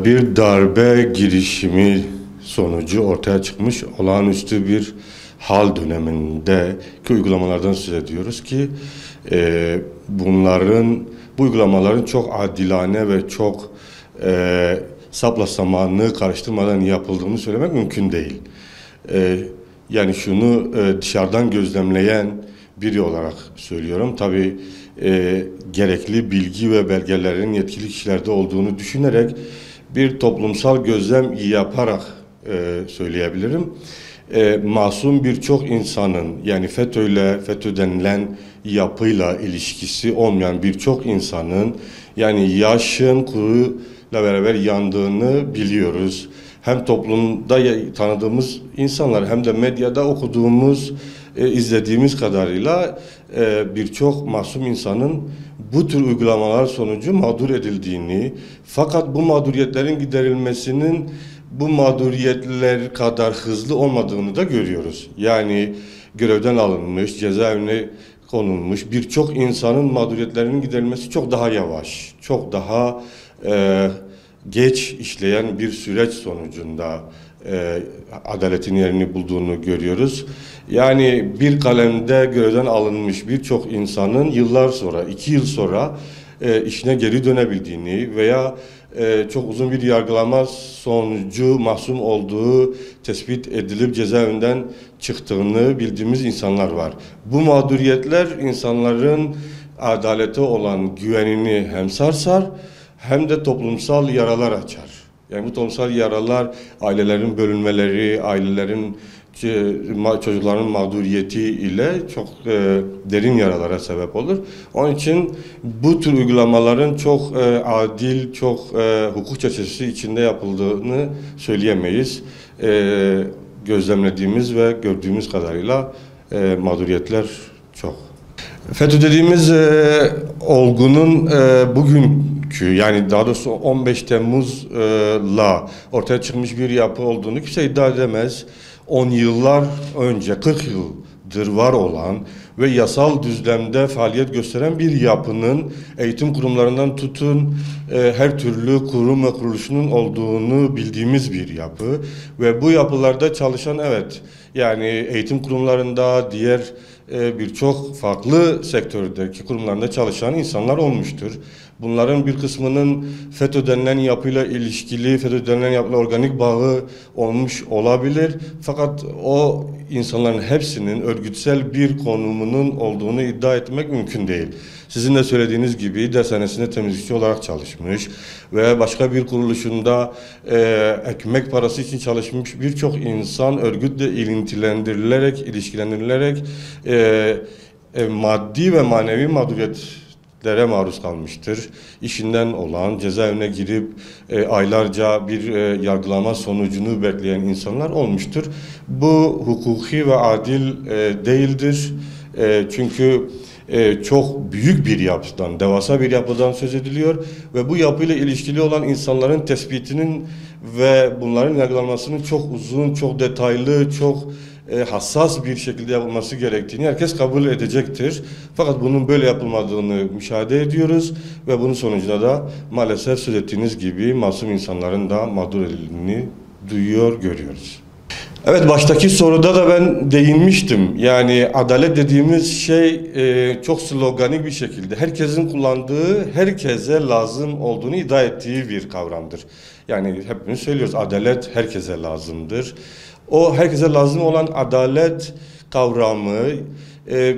Bir darbe girişimi sonucu ortaya çıkmış olağanüstü bir hal dönemindeki uygulamalardan söz ediyoruz ki bu uygulamaların çok adilane ve çok sapla samanı karıştırmadan yapıldığını söylemek mümkün değil. Yani şunu dışarıdan gözlemleyen biri olarak söylüyorum. Tabii gerekli bilgi ve belgelerin yetkili kişilerde olduğunu düşünerek bir toplumsal gözlem yaparak söyleyebilirim. Masum birçok insanın, yani FETÖ denilen yapıyla ilişkisi olmayan birçok insanın, yani yaşın kuruyla beraber yandığını biliyoruz. Hem toplumda tanıdığımız insanlar hem de medyada okuduğumuz, izlediğimiz kadarıyla birçok masum insanın bu tür uygulamalar sonucu mağdur edildiğini, fakat bu mağduriyetlerin giderilmesinin bu mağduriyetler kadar hızlı olmadığını da görüyoruz. Yani görevden alınmış, cezaevine konulmuş birçok insanın mağduriyetlerinin giderilmesi çok daha yavaş, çok daha geç işleyen bir süreç sonucunda adaletin yerini bulduğunu görüyoruz. Yani bir kalemde görevden alınmış birçok insanın yıllar sonra, 2 yıl sonra işine geri dönebildiğini veya çok uzun bir yargılama sonucu mahkum olduğu tespit edilip cezaevinden çıktığını bildiğimiz insanlar var. Bu mağduriyetler insanların adalete olan güvenini hem sarsar hem de toplumsal yaralar açar. Yani bu toplumsal yaralar ailelerin bölünmeleri, ailelerin çocukların mağduriyeti ile çok derin yaralara sebep olur. Onun için bu tür uygulamaların çok adil, çok hukuk çerçevesi içinde yapıldığını söyleyemeyiz. Gözlemlediğimiz ve gördüğümüz kadarıyla mağduriyetler çok. FETÖ dediğimiz olgunun bugünkü, yani daha doğrusu 15 Temmuz'la ortaya çıkmış bir yapı olduğunu kimse iddia edemez. 10 yıllar önce, 40 yıldır var olan ve yasal düzlemde faaliyet gösteren bir yapının eğitim kurumlarından tutun her türlü kurum ve kuruluşunun olduğunu bildiğimiz bir yapı ve bu yapılarda çalışan, evet, yani eğitim kurumlarında, diğer birçok farklı sektördeki kurumlarında çalışan insanlar olmuştur. Bunların bir kısmının FETÖ denilen yapıyla ilişkili, FETÖ denilen yapıyla organik bağı olmuş olabilir. Fakat o insanların hepsinin örgütsel bir konumunun olduğunu iddia etmek mümkün değil. Sizin de söylediğiniz gibi dershanesinde temizlikçi olarak çalışmış ve başka bir kuruluşunda ekmek parası için çalışmış birçok insan örgütle ilişkilendirilerek maddi ve manevi mağduriyetlere maruz kalmıştır. İşinden olan, cezaevine girip aylarca bir yargılama sonucunu bekleyen insanlar olmuştur. Bu hukuki ve adil değildir. Çünkü çok büyük bir yapıdan, devasa bir yapıdan söz ediliyor ve bu yapıyla ilişkili olan insanların tespitinin ve bunların yargılanmasının çok uzun, çok detaylı, çok hassas bir şekilde yapılması gerektiğini herkes kabul edecektir. Fakat bunun böyle yapılmadığını müşahede ediyoruz ve bunun sonucunda da maalesef söz ettiğiniz gibi masum insanların da mağdur edildiğini duyuyor, görüyoruz. Evet, baştaki soruda da ben değinmiştim. Yani adalet dediğimiz şey çok sloganik bir şekilde herkesin kullandığı, herkese lazım olduğunu iddia ettiği bir kavramdır. Yani hepimiz söylüyoruz, adalet herkese lazımdır. O herkese lazım olan adalet kavramı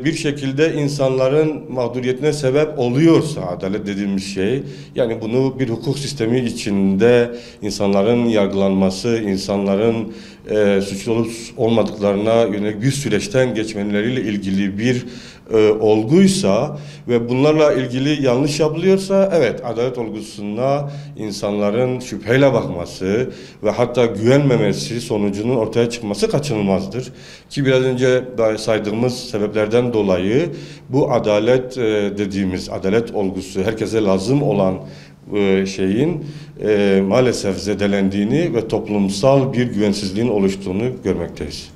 bir şekilde insanların mağduriyetine sebep oluyorsa, adalet dediğimiz şey, yani bunu bir hukuk sistemi içinde insanların yargılanması, insanların suçlu olup olmadıklarına yönelik bir süreçten geçmeleriyle ilgili bir olguysa ve bunlarla ilgili yanlış yapılıyorsa, evet, adalet olgusuna insanların şüpheyle bakması ve hatta güvenmemesi sonucunun ortaya çıkması kaçınılmazdır. Ki biraz önce saydığımız sebeplerden dolayı bu adalet dediğimiz adalet olgusu, herkese lazım olan şeyin maalesef zedelendiğini ve toplumsal bir güvensizliğin oluştuğunu görmekteyiz.